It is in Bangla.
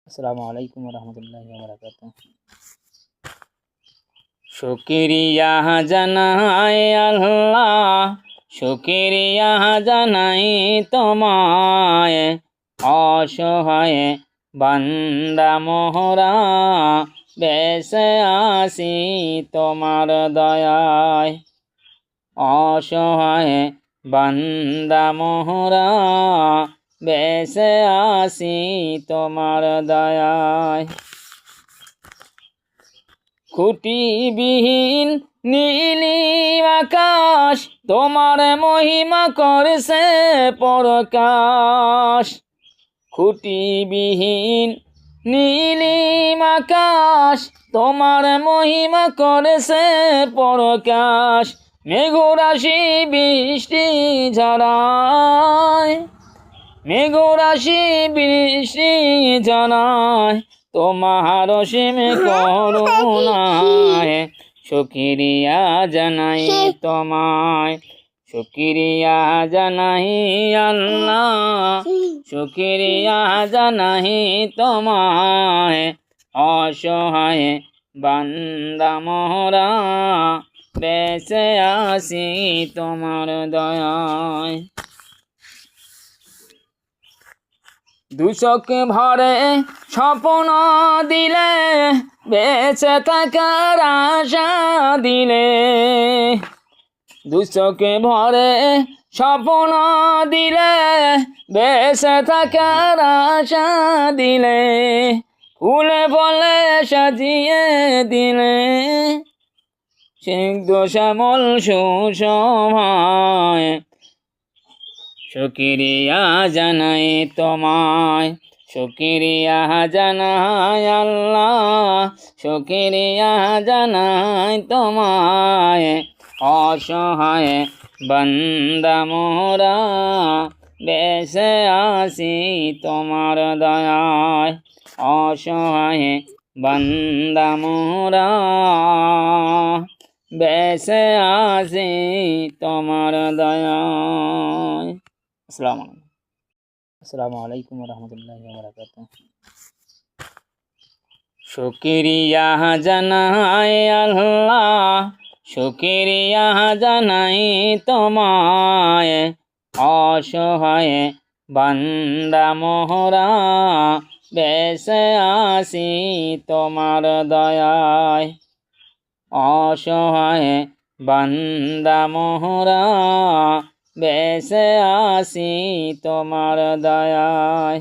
আসসালামু আলাইকুম রহমতুল্লাহি ওয়া বারাকাতুহু। শুকরিয়া জানাই আল্লাহ, শুকরিয়া জানাই তোমায়, অসহায় বান্দা মোহরা বেঁচে আসি তোমার দয়ায়। অসহায় বান্দা মোহরা বেঁচে আসি তোমার দয়ায়। খুঁটিবিহীন নীলি আকাশ তোমার মহিমা করছে প্রকাশ। খুঁটিবিহীন নীলি আকাশ তোমার মহিমা করছে প্রকাশ। মেঘরাশি বৃষ্টি ঝরায়, মেঘরাশি বৃষ্টি ঝরায় তোমার অসীম করুণায়। শুকরিয়া জানাই তোমায়, শুকরিয়া জানাই আল্লাহ, শুকরিয়া জানাই তোমায়, অসহায় বান্দা মোরা বেঁচে আসি তোমার দয়ায়। দুচোখ ভরে স্বপ্ন দিলে, বেঁচে থাকার আশা দিলে। দুচোখ ভরে স্বপ্ন দিলে, বেঁচে থাকার আশা দিলে। ফুলে ফলে সাজিয়ে দিলে, সিদ্ধ শ্যামল সুসময়। শুকরিয়া জানাই তোমায়, শুকরিয়া জানাই আল্লাহ, শুকরিয়া জানাই তোমায়, অসহায় বান্দা মোরা বেঁচে আসি তোমার দয়ায়। অসহায় বান্দা মোরা বেঁচে আসি তোমার দয়ায়। আসসালামু আলাইকুম রহমতুল্লাহি ওয়া বারাকাতুহু। শুকরিয়া জানাই আল্লাহ, শুকরিয়া জানাই তোমায়, অসহায় বান্দা মোহরা বেঁচে আসি তোমার দয়ায়। অসহায় বান্দা মোহরা বেঁচে আসি তোমার দয়ায়।